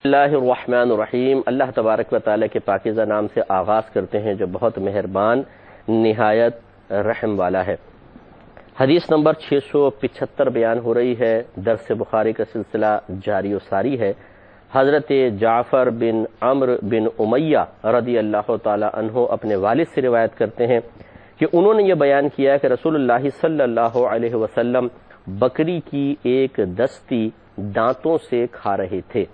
اللہ الرحمن الرحیم۔ اللہ تبارک و تعالیٰ کے پاکیزہ نام سے آغاز کرتے ہیں جو بہت مہربان نہایت رحم والا ہے۔ حدیث نمبر 675 بیان ہو رہی ہے، درس بخاری کا سلسلہ جاری و ساری ہے۔ حضرت جعفر بن عمرو بن امیہ رضی اللہ تعالی عنہ اپنے والد سے روایت کرتے ہیں کہ انہوں نے یہ بیان کیا کہ رسول اللہ صلی اللہ علیہ وسلم بکری کی ایک دستی دانتوں سے کھا رہے تھے،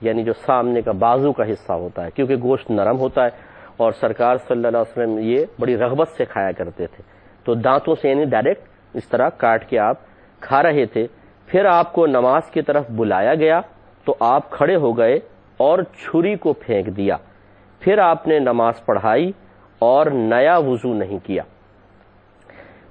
یعنی جو سامنے کا بازو کا حصہ ہوتا ہے، کیونکہ گوشت نرم ہوتا ہے اور سرکار صلی اللہ علیہ وسلم یہ بڑی رغبت سے کھایا کرتے تھے، تو دانتوں سے یعنی ڈائریکٹ اس طرح کاٹ کے آپ کھا رہے تھے۔ پھر آپ کو نماز کی طرف بلایا گیا تو آپ کھڑے ہو گئے اور چھری کو پھینک دیا، پھر آپ نے نماز پڑھائی اور نیا وضو نہیں کیا۔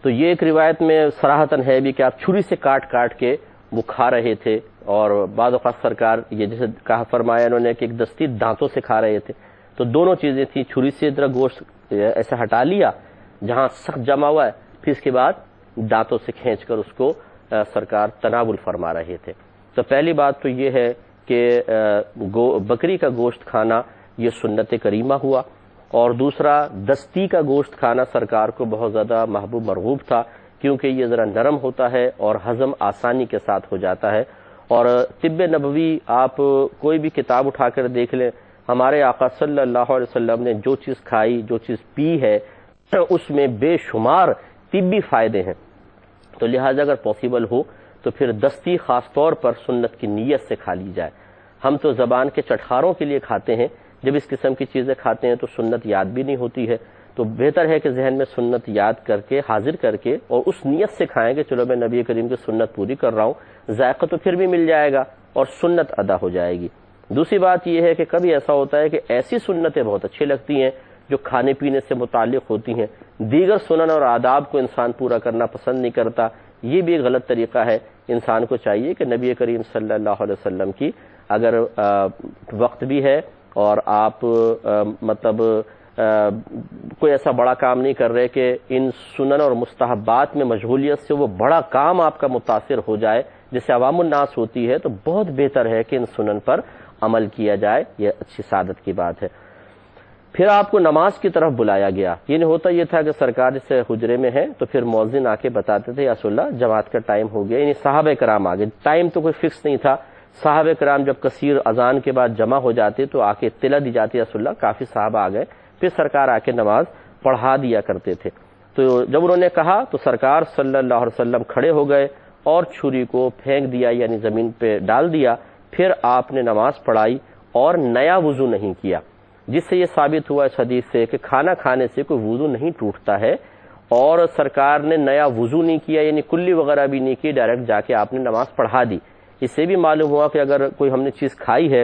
تو یہ ایک روایت میں صراحتاً ہے بھی کہ آپ چھری سے کاٹ کاٹ کے وہ کھا رہے تھے، اور بعض اوقات سرکار یہ جیسے کہا فرمایا انہوں نے کہ ایک دستی دانتوں سے کھا رہے تھے، تو دونوں چیزیں تھیں، چھری سے ادھر گوشت ایسے ہٹا لیا جہاں سخت جمع ہوا ہے، پھر اس کے بعد دانتوں سے کھینچ کر اس کو سرکار تناول فرما رہے تھے۔ تو پہلی بات تو یہ ہے کہ بکری کا گوشت کھانا یہ سنت کریمہ ہوا، اور دوسرا دستی کا گوشت کھانا سرکار کو بہت زیادہ محبوب مرغوب تھا، کیونکہ یہ ذرا نرم ہوتا ہے اور ہضم آسانی کے ساتھ ہو جاتا ہے۔ اور طب نبوی آپ کوئی بھی کتاب اٹھا کر دیکھ لیں، ہمارے آقا صلی اللہ علیہ وسلم نے جو چیز کھائی، جو چیز پی ہے، اس میں بے شمار طبی فائدے ہیں، تو لہٰذا اگر پاسبل ہو تو پھر دستی خاص طور پر سنت کی نیت سے کھا لی جائے۔ ہم تو زبان کے چٹخاروں کے لیے کھاتے ہیں، جب اس قسم کی چیزیں کھاتے ہیں تو سنت یاد بھی نہیں ہوتی ہے، تو بہتر ہے کہ ذہن میں سنت یاد کر کے حاضر کر کے اور اس نیت سے کھائیں کہ چلو میں نبی کریم کی سنت پوری کر رہا ہوں، ذائقہ تو پھر بھی مل جائے گا اور سنت ادا ہو جائے گی۔ دوسری بات یہ ہے کہ کبھی ایسا ہوتا ہے کہ ایسی سنتیں بہت اچھی لگتی ہیں جو کھانے پینے سے متعلق ہوتی ہیں، دیگر سنن اور آداب کو انسان پورا کرنا پسند نہیں کرتا، یہ بھی ایک غلط طریقہ ہے۔ انسان کو چاہیے کہ نبی کریم صلی اللہ علیہ وسلم کی اگر وقت بھی ہے اور آپ مطلب کوئی ایسا بڑا کام نہیں کر رہے کہ ان سنن اور مستحبات میں مشغولیت سے وہ بڑا کام آپ کا متاثر ہو جائے جسے عوام الناس ہوتی ہے، تو بہت بہتر ہے کہ ان سنن پر عمل کیا جائے، یہ اچھی سعادت کی بات ہے۔ پھر آپ کو نماز کی طرف بلایا گیا، یعنی ہوتا یہ تھا کہ سرکار جیسے حجرے میں ہے تو پھر مؤذن آ کے بتاتے تھے یا رسول اللہ جماعت کا ٹائم ہو گیا، یعنی صحابہ کرام آگے، ٹائم تو کوئی فکس نہیں تھا، صحابہ کرام جب کثیر اذان کے بعد جمع ہو جاتے تو آ کے اطلاع دی جاتی رسول اللہ کافی صحابہ آ گئے، پھر سرکار آ کے نماز پڑھا دیا کرتے تھے۔ تو جب انہوں نے کہا تو سرکار صلی اللہ علیہ وسلم کھڑے ہو گئے اور چھری کو پھینک دیا، یعنی زمین پہ ڈال دیا، پھر آپ نے نماز پڑھائی اور نیا وضو نہیں کیا، جس سے یہ ثابت ہوا اس حدیث سے کہ کھانا کھانے سے کوئی وضو نہیں ٹوٹتا ہے، اور سرکار نے نیا وضو نہیں کیا، یعنی کلی وغیرہ بھی نہیں کی، ڈائریکٹ جا کے آپ نے نماز پڑھا دی۔ اس سے بھی معلوم ہوا کہ اگر کوئی ہم نے چیز کھائی ہے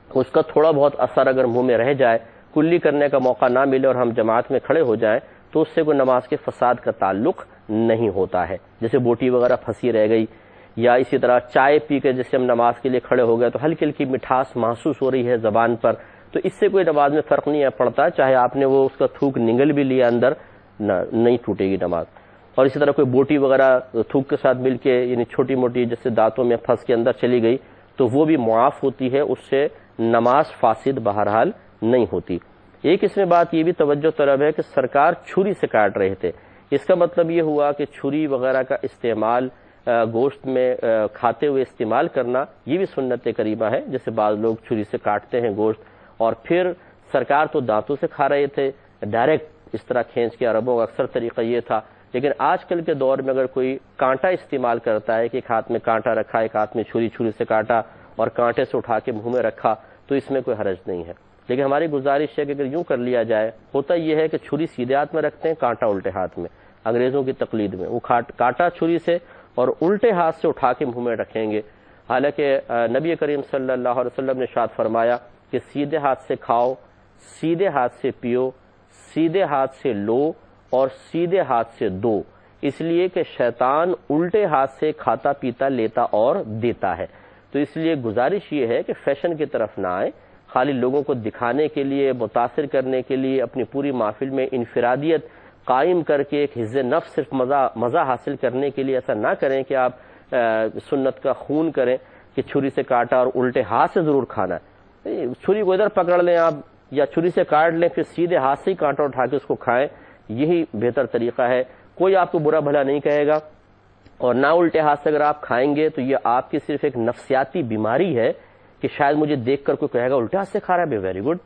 اس کا تھوڑا بہت اثر اگر منہ میں رہ جائے، کلی کرنے کا موقع نہ ملے اور ہم جماعت میں کھڑے ہو جائیں تو اس سے کوئی نماز کے فساد کا تعلق نہیں ہوتا ہے۔ جیسے بوٹی وغیرہ پھنسی رہ گئی، یا اسی طرح چائے پی کے جیسے ہم نماز کے لیے کھڑے ہو گئے تو ہلکی ہلکی مٹھاس محسوس ہو رہی ہے زبان پر، تو اس سے کوئی نماز میں فرق نہیں پڑتا، چاہے آپ نے وہ اس کا تھوک نگل بھی لیا اندر، نہیں ٹوٹے گی نماز۔ اور اسی طرح کوئی بوٹی وغیرہ تھوک کے ساتھ مل کے یعنی چھوٹی موٹی جیسے دانتوں میں پھنس کے اندر چلی گئی تو وہ بھی معاف ہوتی ہے، اس سے نماز فاسد بہرحال نہیں ہوتی۔ ایک اس میں بات یہ بھی توجہ طلب ہے کہ سرکار چھری سے کاٹ رہے تھے، اس کا مطلب یہ ہوا کہ چھری وغیرہ کا استعمال گوشت میں کھاتے ہوئے استعمال کرنا یہ بھی سنت کریمہ ہے، جیسے بعض لوگ چھری سے کاٹتے ہیں گوشت اور پھر سرکار تو دانتوں سے کھا رہے تھے ڈائریکٹ اس طرح کھینچ کے، عربوں کا اکثر طریقہ یہ تھا، لیکن آج کل کے دور میں اگر کوئی کانٹا استعمال کرتا ہے کہ ایک ہاتھ میں کانٹا رکھا، ایک ہاتھ میں چھری سے کاٹا اور کانٹے سے اٹھا کے منہ میں رکھا، تو اس میں کوئی حرج نہیں ہے، لیکن ہماری گزارش ہے کہ اگر یوں کر لیا جائے، ہوتا یہ ہے کہ چھری سیدھے ہاتھ میں رکھتے ہیں، کانٹا الٹے ہاتھ میں، انگریزوں کی تقلید میں وہ کاٹا چھری سے اور الٹے ہاتھ سے اٹھا کے منہ میں رکھیں گے، حالانکہ نبی کریم صلی اللہ علیہ وسلم نے ارشاد فرمایا کہ سیدھے ہاتھ سے کھاؤ، سیدھے ہاتھ سے پیو، سیدھے ہاتھ سے لو اور سیدھے ہاتھ سے دو، اس لیے کہ شیطان الٹے ہاتھ سے کھاتا پیتا لیتا اور دیتا ہے۔ تو اس لیے گزارش یہ ہے کہ فیشن کی طرف نہ آئے، خالی لوگوں کو دکھانے کے لیے، متاثر کرنے کے لیے اپنی پوری محفل میں انفرادیت قائم کر کے ایک حظ نفس صرف مزہ حاصل کرنے کے لیے ایسا نہ کریں کہ آپ سنت کا خون کریں کہ چھری سے کاٹا اور الٹے ہاتھ سے ضرور کھانا ہے، چھری کو ادھر پکڑ لیں آپ یا چھری سے کاٹ لیں پھر سیدھے ہاتھ سے ہی کانٹا اٹھا کے اس کو کھائیں، یہی بہتر طریقہ ہے۔ کوئی آپ کو برا بھلا نہیں کہے گا، اور نہ الٹے ہاتھ سے اگر آپ کھائیں گے تو یہ آپ کی صرف ایک نفسیاتی بیماری ہے کہ شاید مجھے دیکھ کر کوئی کہے گا الٹے ہاتھ سے کھا رہا ہے، بے ویری گڈ،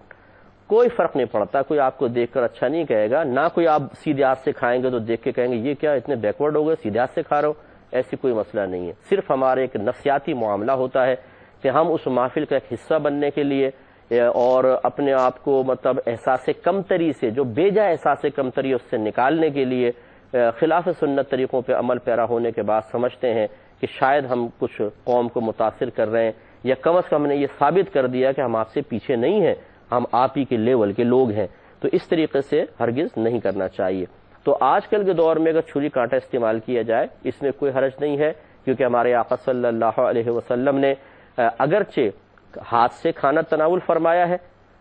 کوئی فرق نہیں پڑتا، کوئی آپ کو دیکھ کر اچھا نہیں کہے گا، نہ کوئی آپ سیدھے ہاتھ سے کھائیں گے تو دیکھ کے کہیں گے یہ کیا اتنے بیکورڈ ہو گئے سیدھے ہاتھ سے کھا رہے ہو، ایسی کوئی مسئلہ نہیں ہے، صرف ہمارے ایک نفسیاتی معاملہ ہوتا ہے کہ ہم اس محفل کا ایک حصہ بننے کے لیے اور اپنے آپ کو مطلب احساس کمتری سے، جو بے جا احساس کمتری اس سے نکالنے کے لیے خلاف سنت طریقوں پہ عمل پیرا ہونے کے بعد سمجھتے ہیں کہ شاید ہم کچھ قوم کو متاثر کر رہے ہیں، یا کم از کم ہم نے یہ ثابت کر دیا کہ ہم آپ سے پیچھے نہیں ہیں، ہم آپ ہی کے لیول کے لوگ ہیں۔ تو اس طریقے سے ہرگز نہیں کرنا چاہیے۔ تو آج کل کے دور میں اگر چھری کانٹا استعمال کیا جائے اس میں کوئی حرج نہیں ہے، کیونکہ ہمارے آقا صلی اللہ علیہ وسلم نے اگرچہ ہاتھ سے کھانا تناول فرمایا ہے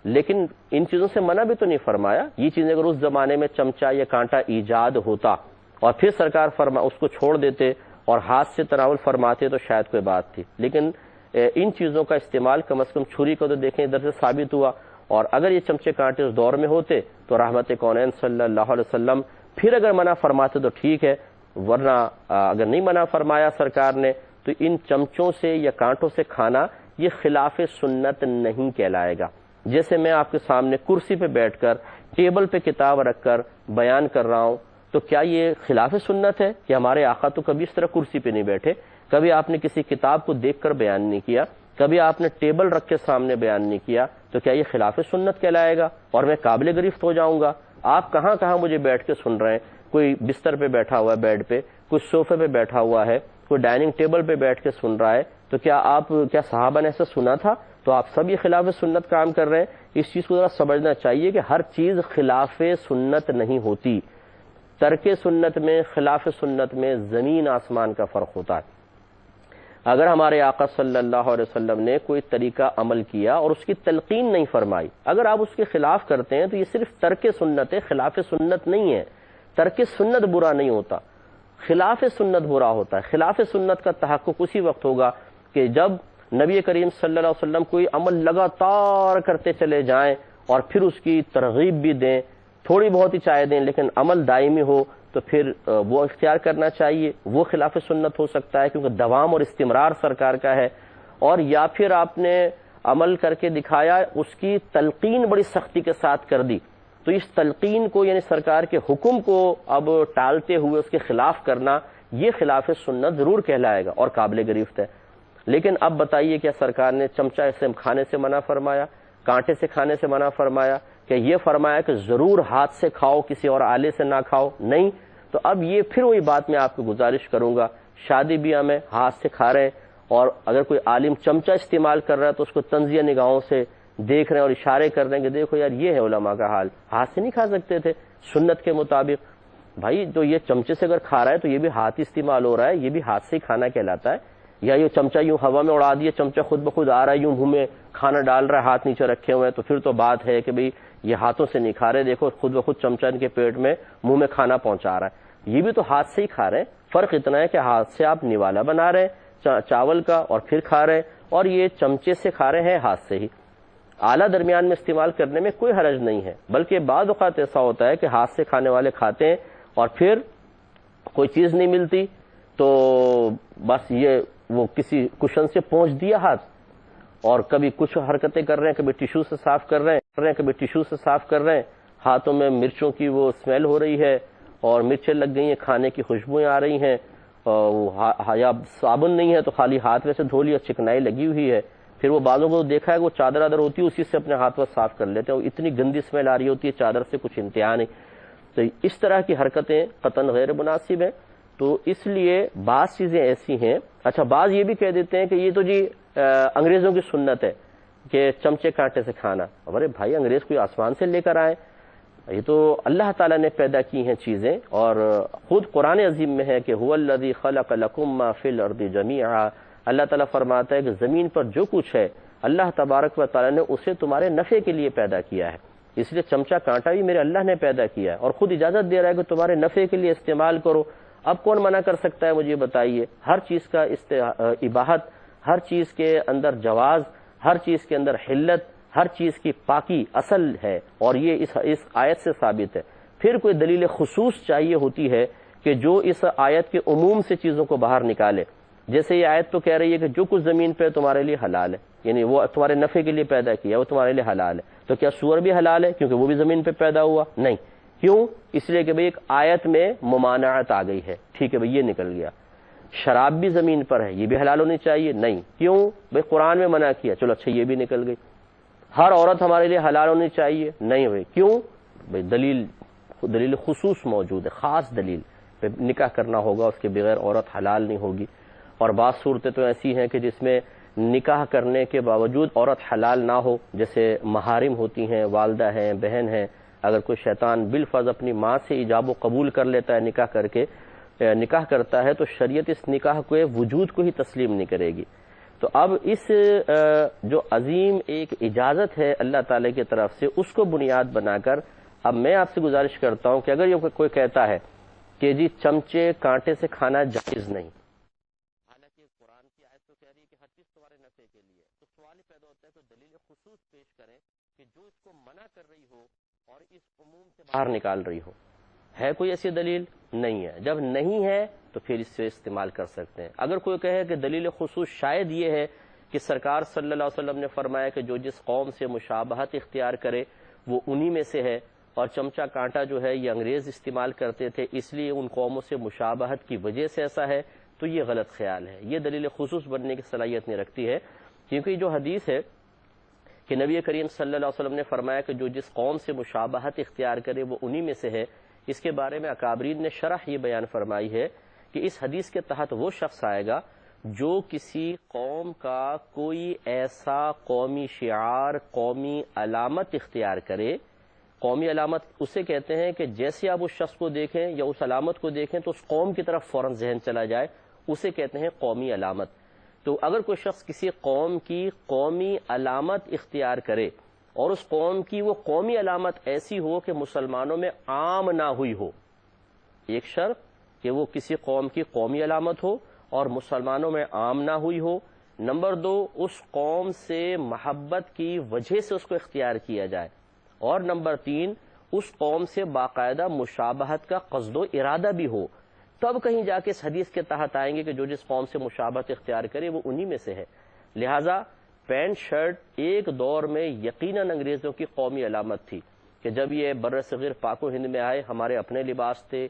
لیکن ان چیزوں سے منع بھی تو نہیں فرمایا۔ یہ چیزیں اگر اس زمانے میں چمچہ یا کانٹا ایجاد ہوتا اور پھر سرکار اس کو چھوڑ دیتے اور ہاتھ سے تناول فرماتے تو شاید کوئی بات تھی، لیکن ان چیزوں کا استعمال کم از کم چھری کو تو دیکھیں ادھر سے ثابت ہوا، اور اگر یہ چمچے کانٹے اس دور میں ہوتے تو رحمت کونین صلی اللہ علیہ وسلم پھر اگر منع فرماتے تو ٹھیک ہے، ورنہ اگر نہیں منع فرمایا سرکار نے تو ان چمچوں سے یا کانٹوں سے کھانا یہ خلاف سنت نہیں کہلائے گا۔ جیسے میں آپ کے سامنے کرسی پہ بیٹھ کر ٹیبل پہ کتاب رکھ کر بیان کر رہا ہوں، تو کیا یہ خلاف سنت ہے کہ ہمارے آقا تو کبھی اس طرح کرسی پہ نہیں بیٹھے، کبھی آپ نے کسی کتاب کو دیکھ کر بیان نہیں کیا، کبھی آپ نے ٹیبل رکھ کے سامنے بیان نہیں کیا، تو کیا یہ خلاف سنت کہلائے گا اور میں قابل گرفت ہو جاؤں گا؟ آپ کہاں کہاں مجھے بیٹھ کے سن رہے ہیں، کوئی بستر پہ بیٹھا ہوا ہے بیڈ پہ، کوئی صوفے پہ بیٹھا ہوا ہے، کوئی ڈائننگ ٹیبل پہ بیٹھ کے سن رہا ہے، تو کیا صحابہ نے ایسا سنا تھا؟ تو آپ سب یہ خلاف سنت کام کر رہے ہیں۔ اس چیز کو ذرا سمجھنا چاہیے کہ ہر چیز خلاف سنت نہیں ہوتی، ترک سنت میں خلاف سنت میں زمین آسمان کا فرق ہوتا ہے۔ اگر ہمارے آقا صلی اللہ علیہ وسلم نے کوئی طریقہ عمل کیا اور اس کی تلقین نہیں فرمائی، اگر آپ اس کے خلاف کرتے ہیں تو یہ صرف ترک سنت ہے، خلاف سنت نہیں ہے۔ ترک سنت برا نہیں ہوتا، خلاف سنت برا ہوتا ہے۔ خلاف سنت کا تحقق اسی وقت ہوگا کہ جب نبی کریم صلی اللہ علیہ وسلم کوئی عمل لگاتار کرتے چلے جائیں اور پھر اس کی ترغیب بھی دیں، تھوڑی بہت ہی چائے دیں لیکن عمل دائمی ہو، تو پھر وہ اختیار کرنا چاہیے، وہ خلاف سنت ہو سکتا ہے کیونکہ دوام اور استمرار سرکار کا ہے۔ اور یا پھر آپ نے عمل کر کے دکھایا، اس کی تلقین بڑی سختی کے ساتھ کر دی، تو اس تلقین کو یعنی سرکار کے حکم کو اب ٹالتے ہوئے اس کے خلاف کرنا، یہ خلاف سنت ضرور کہلائے گا اور قابل گرفت ہے۔ لیکن اب بتائیے کیا سرکار نے چمچہ سے کھانے سے منع فرمایا، کانٹے سے کھانے سے منع فرمایا، کہ یہ فرمایا کہ ضرور ہاتھ سے کھاؤ کسی اور آلے سے نہ کھاؤ؟ نہیں۔ تو اب یہ پھر وہی بات میں آپ کو گزارش کروں گا، شادی بیاہ میں ہاتھ سے کھا رہے ہیں اور اگر کوئی عالم چمچہ استعمال کر رہا ہے تو اس کو طنزیہ نگاہوں سے دیکھ رہے ہیں اور اشارے کر رہے ہیں کہ دیکھو یار یہ ہے علماء کا حال، ہاتھ سے نہیں کھا سکتے تھے سنت کے مطابق؟ بھائی تو یہ چمچے سے اگر کھا رہا ہے تو یہ بھی ہاتھ استعمال ہو رہا ہے، یہ بھی ہاتھ سے ہی کھانا کہلاتا ہے؟ یا یہ چمچہ یوں ہوا میں اڑا دیا، چمچہ خود بخود آ رہا ہے، یوں منہ میں کھانا ڈال رہا ہے، ہاتھ نیچے رکھے ہوئے ہیں، تو پھر تو بات ہے کہ بھئی یہ ہاتھوں سے نہیں کھا رہے، دیکھو خود بخود چمچہ ان کے پیٹ میں منہ میں کھانا پہنچا رہا ہے۔ یہ بھی تو ہاتھ سے ہی کھا رہے ہیں، فرق اتنا ہے کہ ہاتھ سے آپ نوالا بنا رہے ہیں چاول کا اور پھر کھا رہے ہیں، اور یہ چمچے سے کھا رہے ہیں ہاتھ سے ہی۔ اعلیٰ درمیان میں استعمال کرنے میں کوئی حرج نہیں ہے، بلکہ بعض اوقات ایسا ہوتا ہے کہ ہاتھ سے کھانے والے کھاتے ہیں اور پھر کوئی چیز نہیں ملتی تو بس یہ وہ کسی کشن سے پہنچ دیا ہاتھ، اور کبھی کچھ حرکتیں کر رہے ہیں، کبھی ٹیشو سے صاف کر رہے ہیں، کبھی ٹیشو سے صاف کر رہے ہیں، ہاتھوں میں مرچوں کی وہ اسمیل ہو رہی ہے اور مرچیں لگ گئی ہیں، کھانے کی خوشبوئیں آ رہی ہیں، یا صابن نہیں ہے تو خالی ہاتھ میں سے دھو لیا، چکنائی لگی ہوئی ہے، پھر وہ بعضوں کو دیکھا ہے وہ چادر ادر ہوتی ہے اسی سے اپنے ہاتھ پر صاف کر لیتے ہیں، وہ اتنی گندی اسمیل آ رہی ہوتی ہے چادر سے کچھ انتہا نہیں۔ تو اس طرح کی حرکتیں قطعاً غیر مناسب ہیں۔ تو اس لیے بعض چیزیں ایسی ہیں، اچھا بعض یہ بھی کہہ دیتے ہیں کہ یہ تو جی انگریزوں کی سنت ہے کہ چمچے کانٹے سے کھانا۔ ارے بھائی انگریز کوئی آسمان سے لے کر آئے؟ یہ تو اللہ تعالیٰ نے پیدا کی ہیں چیزیں، اور خود قرآن عظیم میں ہے کہ هو الذی خلق لکم ما فی الارض جمیعا، اللہ تعالیٰ فرماتا ہے کہ زمین پر جو کچھ ہے اللہ تبارک و تعالیٰ نے اسے تمہارے نفع کے لیے پیدا کیا ہے، اس لیے چمچہ کانٹا بھی میرے اللہ نے پیدا کیا ہے اور خود اجازت دے رہا ہے کہ تمہارے نفع کے لیے استعمال کرو۔ اب کون منع کر سکتا ہے مجھے بتائیے؟ ہر چیز کا اباحت، ہر چیز کے اندر جواز، ہر چیز کے اندر حلت، ہر چیز کی پاکی اصل ہے، اور یہ اس آیت سے ثابت ہے۔ پھر کوئی دلیل خصوص چاہیے ہوتی ہے کہ جو اس آیت کے عموم سے چیزوں کو باہر نکالے۔ جیسے یہ آیت تو کہہ رہی ہے کہ جو کچھ زمین پہ تمہارے لیے حلال ہے، یعنی وہ تمہارے نفع کے لیے پیدا کیا، وہ تمہارے لیے حلال ہے، تو کیا سور بھی حلال ہے کیونکہ وہ بھی زمین پہ پیدا ہوا؟ نہیں۔ کیوں؟ اس لیے کہ بھئی ایک آیت میں ممانعت آ گئی ہے، ٹھیک ہے بھئی یہ نکل گیا۔ شراب بھی زمین پر ہے، یہ بھی حلال ہونی چاہیے؟ نہیں۔ کیوں؟ بھئی قرآن میں منع کیا، چلو اچھا یہ بھی نکل گئی۔ ہر عورت ہمارے لیے حلال ہونی چاہیے؟ نہیں بھئی۔ کیوں؟ بھئی دلیل خصوص موجود ہے، خاص دلیل پہ نکاح کرنا ہوگا، اس کے بغیر عورت حلال نہیں ہوگی۔ اور بعض صورتیں تو ایسی ہیں کہ جس میں نکاح کرنے کے باوجود عورت حلال نہ ہو، جیسے محارم ہوتی ہیں، والدہ ہیں، بہن ہیں۔ اگر کوئی شیطان بالفرض اپنی ماں سے ایجاب و قبول کر لیتا ہے، نکاح کرتا ہے، تو شریعت اس نکاح کے وجود کو ہی تسلیم نہیں کرے گی۔ تو اب اس جو عظیم ایک اجازت ہے اللہ تعالی کی طرف سے، اس کو بنیاد بنا کر اب میں آپ سے گزارش کرتا ہوں کہ اگر یہ کوئی کہتا ہے کہ جی چمچے کانٹے سے کھانا جائز نہیں، حالانکہ قرآن کی آیت تو کہہ رہی ہے کہ ہر چیز تمہارے نفع کے لیے، تو سوال ہی پیدا ہوتا ہے کہ دلیل خصوص پیش کریں کہ جو اس کو منع کر رہی ہو اور اس عموم سے باہر نکال رہی ہو۔ ہے کوئی ایسی دلیل؟ نہیں ہے۔ جب نہیں ہے تو پھر اس سے استعمال کر سکتے ہیں۔ اگر کوئی کہے کہ دلیل خصوص شاید یہ ہے کہ سرکار صلی اللہ علیہ وسلم نے فرمایا کہ جو جس قوم سے مشابہت اختیار کرے وہ انہی میں سے ہے، اور چمچہ کانٹا جو ہے یہ انگریز استعمال کرتے تھے اس لیے ان قوموں سے مشابہت کی وجہ سے ایسا ہے، تو یہ غلط خیال ہے، یہ دلیل خصوص بننے کی صلاحیت نہیں رکھتی ہے۔ کیونکہ یہ جو حدیث ہے کہ نبی کریم صلی اللہ علیہ وسلم نے فرمایا کہ جو جس قوم سے مشابہت اختیار کرے وہ انہی میں سے ہے، اس کے بارے میں اکابرین نے شرح یہ بیان فرمائی ہے کہ اس حدیث کے تحت وہ شخص آئے گا جو کسی قوم کا کوئی ایسا قومی شعار، قومی علامت اختیار کرے۔ قومی علامت اسے کہتے ہیں کہ جیسے آپ اس شخص کو دیکھیں یا اس علامت کو دیکھیں تو اس قوم کی طرف فوراً ذہن چلا جائے، اسے کہتے ہیں قومی علامت۔ تو اگر کوئی شخص کسی قوم کی قومی علامت اختیار کرے اور اس قوم کی وہ قومی علامت ایسی ہو کہ مسلمانوں میں عام نہ ہوئی ہو، ایک شرط کہ وہ کسی قوم کی قومی علامت ہو اور مسلمانوں میں عام نہ ہوئی ہو، نمبر 2 اس قوم سے محبت کی وجہ سے اس کو اختیار کیا جائے، اور نمبر 3 اس قوم سے باقاعدہ مشابہت کا قصد و ارادہ بھی ہو، تب کہیں جا کے اس حدیث کے تحت آئیں گے کہ جو جس قوم سے مشابہت اختیار کرے وہ انہی میں سے ہے۔ لہٰذا پینٹ شرٹ ایک دور میں یقیناً انگریزوں کی قومی علامت تھی کہ جب یہ بر صغیر پاک و ہند میں آئے، ہمارے اپنے لباس تھے،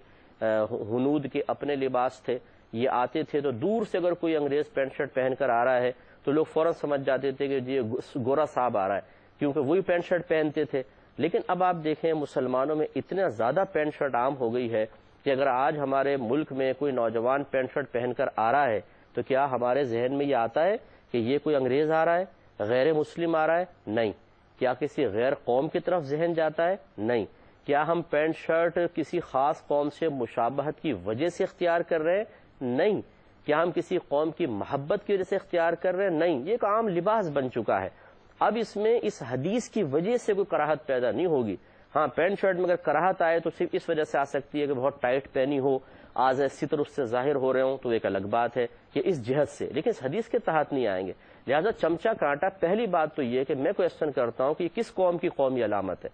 ہنود کے اپنے لباس تھے، یہ آتے تھے تو دور سے اگر کوئی انگریز پینٹ شرٹ پہن کر آ رہا ہے تو لوگ فوراً سمجھ جاتے تھے کہ یہ گورا صاحب آ رہا ہے، کیونکہ وہی پینٹ شرٹ پہنتے تھے۔ لیکن اب آپ دیکھیں مسلمانوں میں اتنا زیادہ پینٹ شرٹ عام ہو گئی ہے کہ اگر آج ہمارے ملک میں کوئی نوجوان پینٹ شرٹ پہن کر آ رہا ہے تو کیا ہمارے ذہن میں یہ آتا ہے کہ یہ کوئی انگریز آ رہا ہے، غیر مسلم آ رہا ہے؟ نہیں۔ کیا کسی غیر قوم کی طرف ذہن جاتا ہے؟ نہیں۔ کیا ہم پینٹ شرٹ کسی خاص قوم سے مشابہت کی وجہ سے اختیار کر رہے ہیں؟ نہیں۔ کیا ہم کسی قوم کی محبت کی وجہ سے اختیار کر رہے ہیں؟ نہیں۔ یہ ایک عام لباس بن چکا ہے۔ اب اس میں اس حدیث کی وجہ سے کوئی کراہت پیدا نہیں ہوگی۔ ہاں پینٹ شرٹ میں اگر کراہت آئے تو صرف اس وجہ سے آ سکتی ہے کہ بہت ٹائٹ پہنی ہو، آج ستر اس سے ظاہر ہو رہے ہوں، تو ایک الگ بات ہے کہ اس جہت سے، لیکن اس حدیث کے تحت نہیں آئیں گے۔ لہذا چمچہ کانٹا، پہلی بات تو یہ کہ میں کویسچن کرتا ہوں کہ یہ کس قوم کی قومی علامت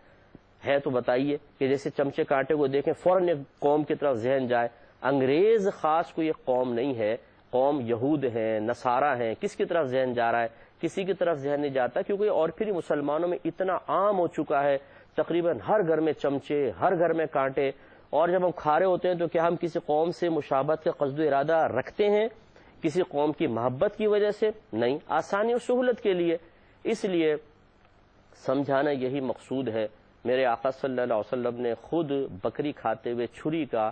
ہے تو بتائیے، کہ جیسے چمچے کانٹے کو دیکھیں فوراً ایک قوم کی طرف ذہن جائے۔ انگریز خاص کوئی ایک قوم نہیں ہے، قوم یہود ہیں، نصارہ ہیں، کس کی طرف ذہن جا رہا ہے؟ کسی کی طرف ذہن نہیں جاتا، کیونکہ اور پھر مسلمانوں میں اتنا عام ہو چکا ہے، تقریباً ہر گھر میں چمچے، ہر گھر میں کانٹے، اور جب ہم کھا رہے ہوتے ہیں تو کیا ہم کسی قوم سے مشابہت کا قصد و ارادہ رکھتے ہیں کسی قوم کی محبت کی وجہ سے؟ نہیں، آسانی اور سہولت کے لیے۔ اس لیے سمجھانا یہی مقصود ہے۔ میرے آقا صلی اللہ علیہ وسلم نے خود بکری کھاتے ہوئے چھری کا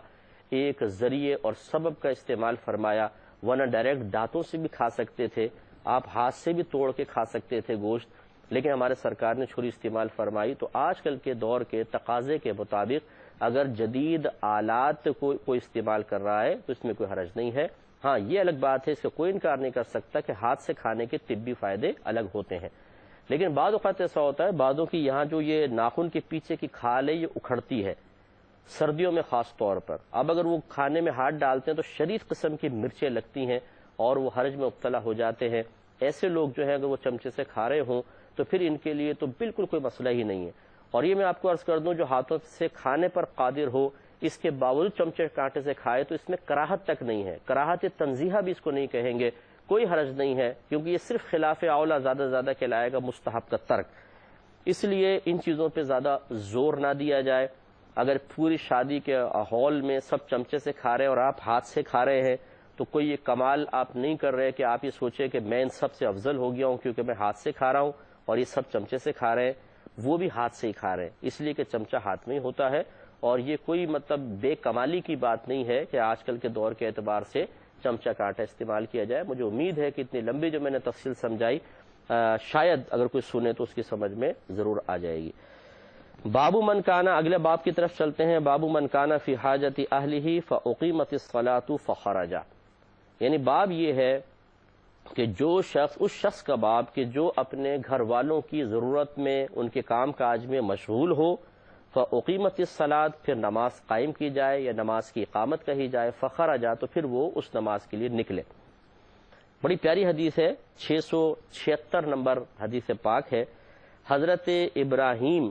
ایک ذریعے اور سبب کا استعمال فرمایا، ورنہ ڈائریکٹ دانتوں سے بھی کھا سکتے تھے، آپ ہاتھ سے بھی توڑ کے کھا سکتے تھے گوشت، لیکن ہمارے سرکار نے چھری استعمال فرمائی۔ تو آج کل کے دور کے تقاضے کے مطابق اگر جدید آلات کو کوئی استعمال کر رہا ہے تو اس میں کوئی حرج نہیں ہے۔ ہاں یہ الگ بات ہے، اس کا کوئی انکار نہیں کر سکتا کہ ہاتھ سے کھانے کے طبی فائدے الگ ہوتے ہیں، لیکن بعض اوقات ایسا ہوتا ہے، بعضوں کی یہاں جو یہ ناخن کے پیچھے کی کھال ہے یہ اکھڑتی ہے، سردیوں میں خاص طور پر۔ اب اگر وہ کھانے میں ہاتھ ڈالتے ہیں تو شدید قسم کی مرچیں لگتی ہیں اور وہ حرج میں مبتلا ہو جاتے ہیں۔ ایسے لوگ جو ہیں اگر وہ چمچے سے کھا رہے ہوں تو پھر ان کے لیے تو بالکل کوئی مسئلہ ہی نہیں ہے۔ اور یہ میں آپ کو عرض کر دوں، جو ہاتھوں سے کھانے پر قادر ہو اس کے باوجود چمچے کانٹے سے کھائے تو اس میں کراہت تک نہیں ہے، کراہت تنزیہہ بھی اس کو نہیں کہیں گے، کوئی حرج نہیں ہے، کیونکہ یہ صرف خلاف اولا زیادہ سے زیادہ کہلائے گا مستحب کا ترک۔ اس لیے ان چیزوں پہ زیادہ زور نہ دیا جائے۔ اگر پوری شادی کے ہال میں سب چمچے سے کھا رہے ہیں اور آپ ہاتھ سے کھا رہے ہیں تو کوئی یہ کمال آپ نہیں کر رہے کہ آپ یہ سوچیں کہ میں ان سب سے افضل ہو گیا ہوں کیونکہ میں ہاتھ سے کھا رہا ہوں اور یہ سب چمچے سے کھا رہے ہیں، وہ بھی ہاتھ سے ہی کھا رہے ہیں، اس لیے کہ چمچہ ہاتھ میں ہی ہوتا ہے۔ اور یہ کوئی مطلب بے کمالی کی بات نہیں ہے کہ آج کل کے دور کے اعتبار سے چمچہ کانٹا استعمال کیا جائے۔ مجھے امید ہے کہ اتنی لمبی جو میں نے تفصیل سمجھائی شاید اگر کوئی سنے تو اس کی سمجھ میں ضرور آ جائے گی۔ بابو من کانا، اگلے باب کی طرف چلتے ہیں۔ بابو من کانا فی حاجت اہلہ فاقیمت الصلاۃ فخرج، یعنی باب یہ ہے کہ جو شخص، اس شخص کا باب کہ جو اپنے گھر والوں کی ضرورت میں، ان کے کام کاج میں مشغول ہو، فاقیمت الصلاۃ، پھر نماز قائم کی جائے یا نماز کی اقامت کہی جائے، فخرج، تو پھر وہ اس نماز کے لیے نکلے۔ بڑی پیاری حدیث ہے، 676 نمبر حدیث پاک ہے۔ حضرت ابراہیم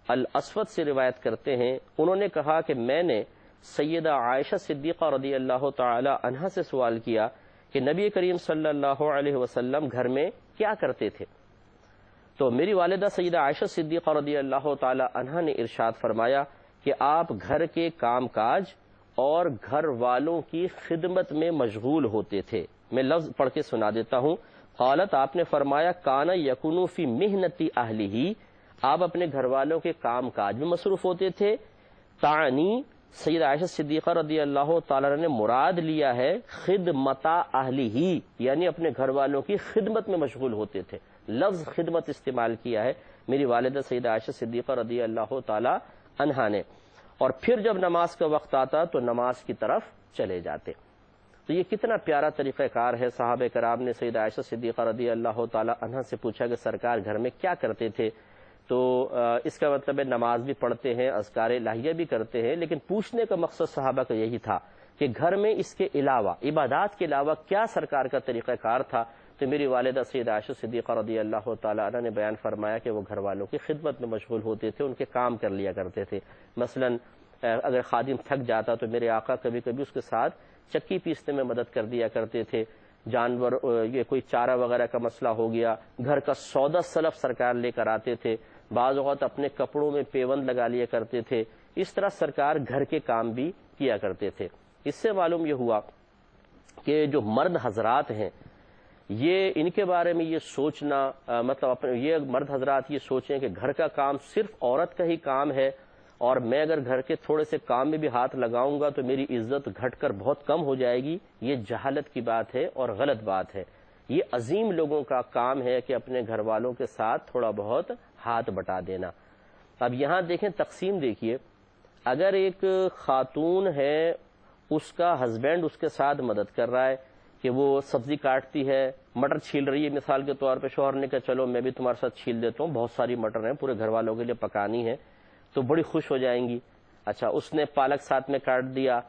الاسود سے روایت کرتے ہیں، انہوں نے کہا کہ میں نے سیدہ عائشہ صدیقہ رضی اللہ تعالی عنہا سے سوال کیا کہ نبی کریم صلی اللہ علیہ وسلم گھر میں کیا کرتے تھے؟ تو میری والدہ سیدہ عائشہ صدیقہ رضی اللہ تعالی عنہا نے ارشاد فرمایا کہ آپ گھر کے کام کاج اور گھر والوں کی خدمت میں مشغول ہوتے تھے۔ میں لفظ پڑھ کے سنا دیتا ہوں۔ قالت، آپ نے فرمایا، کانا یکونو فی محنتی اہلہ، آپ اپنے گھر والوں کے کام کاج میں مصروف ہوتے تھے۔ تعنی، سیدہ عائشہ صدیقہ رضی اللہ تعالی عنہ نے مراد لیا ہے خدمتا اہلہ، یعنی اپنے گھر والوں کی خدمت میں مشغول ہوتے تھے، لفظ خدمت استعمال کیا ہے میری والدہ سیدہ عائشہ صدیقہ رضی اللہ تعالی عنہا نے۔ اور پھر جب نماز کا وقت آتا تو نماز کی طرف چلے جاتے۔ تو یہ کتنا پیارا طریقہ کار ہے۔ صحابہ کرام نے سیدہ عائشہ صدیقہ رضی اللہ تعالی عنہا سے پوچھا کہ سرکار گھر میں کیا کرتے تھے؟ تو اس کا مطلب ہے نماز بھی پڑھتے ہیں، اذکار الہیہ بھی کرتے ہیں، لیکن پوچھنے کا مقصد صحابہ کا یہی تھا کہ گھر میں اس کے علاوہ، عبادات کے علاوہ کیا سرکار کا طریقہ کار تھا؟ تو میری والدہ سیدہ عائشہ صدیقہ رضی اللہ تعالی عنہ نے بیان فرمایا کہ وہ گھر والوں کی خدمت میں مشغول ہوتے تھے، ان کے کام کر لیا کرتے تھے۔ مثلا اگر خادم تھک جاتا تو میرے آقا کبھی کبھی اس کے ساتھ چکی پیسنے میں مدد کر دیا کرتے تھے۔ جانور، یہ کوئی چارہ وغیرہ کا مسئلہ ہو گیا، گھر کا سودا سلف سرکار لے کر آتے تھے۔ بعض اوقات اپنے کپڑوں میں پیوند لگا لیا کرتے تھے۔ اس طرح سرکار گھر کے کام بھی کیا کرتے تھے۔ اس سے معلوم یہ ہوا کہ جو مرد حضرات ہیں، یہ ان کے بارے میں یہ سوچنا، مطلب یہ مرد حضرات یہ سوچیں کہ گھر کا کام صرف عورت کا ہی کام ہے اور میں اگر گھر کے تھوڑے سے کام میں بھی ہاتھ لگاؤں گا تو میری عزت گھٹ کر بہت کم ہو جائے گی، یہ جہالت کی بات ہے اور غلط بات ہے۔ یہ عظیم لوگوں کا کام ہے کہ اپنے گھر والوں کے ساتھ تھوڑا بہت ہاتھ بٹا دینا۔ اب یہاں دیکھیں تقسیم، دیکھیے، اگر ایک خاتون ہے، اس کا ہسبینڈ اس کے ساتھ مدد کر رہا ہے کہ وہ سبزی کاٹتی ہے، مٹر چھیل رہی ہے مثال کے طور پہ، شوہر نے کہا چلو میں بھی تمہارے ساتھ چھیل دیتا ہوں، بہت ساری مٹر ہیں پورے گھر والوں کے لیے پکانی ہے، تو بڑی خوش ہو جائیں گی۔ اچھا، اس نے پالک ساتھ میں کاٹ دیا،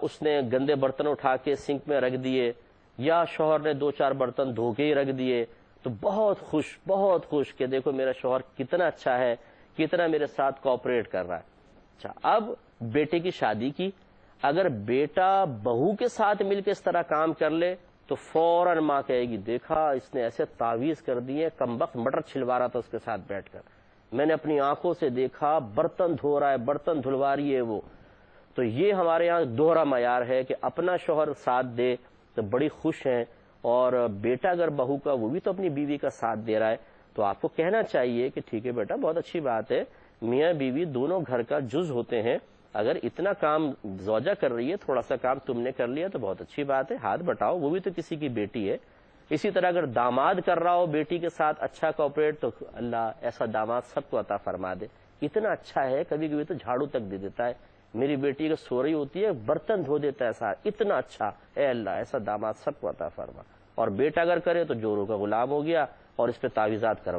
اس نے گندے برتن اٹھا کے سنک میں رکھ دیے، یا شوہر نے 2-4 برتن دھو کے ہی رکھ دیے، تو بہت خوش کہ دیکھو میرا شوہر کتنا اچھا ہے، کتنا میرے ساتھ کوآپریٹ کر رہا ہے۔ اچھا، اب بیٹے کی شادی کی، اگر بیٹا بہو کے ساتھ مل کے اس طرح کام کر لے تو فوراً ماں کہے گی دیکھا اس نے ایسے تعویذ کر دیے، کمبخت مٹر چھلوا رہا تھا اس کے ساتھ بیٹھ کر، میں نے اپنی آنکھوں سے دیکھا، برتن دھو رہا ہے، برتن دھلوا رہی ہے وہ۔ تو یہ ہمارے یہاں دوہرا معیار ہے کہ اپنا شوہر ساتھ دے تو بڑی خوش ہیں، اور بیٹا اگر بہو کا وہ بھی تو اپنی بیوی کا ساتھ دے رہا ہے تو آپ کو کہنا چاہیے کہ ٹھیک ہے بیٹا، بہت اچھی بات ہے، میاں بیوی دونوں گھر کا جز ہوتے ہیں، اگر اتنا کام زوجہ کر رہی ہے، تھوڑا سا کام تم نے کر لیا تو بہت اچھی بات ہے، ہاتھ بٹاؤ، وہ بھی تو کسی کی بیٹی ہے۔ اسی طرح اگر داماد کر رہا ہو بیٹی کے ساتھ اچھا کوآپریٹ، تو اللہ ایسا داماد سب کو عطا فرما دے۔ اتنا اچھا ہے، کبھی کبھی تو جھاڑو تک دے دیتا ہے، میری بیٹی اگر سو رہی ہوتی ہے برتن دھو دیتا ہے ساتھ، اتنا اچھا، اے اللہ ایسا داماد سب کو عطا فرما۔ اور بیٹا اگر کرے تو جوروں کا غلام ہو گیا اور اس پہ تعویذات کرو۔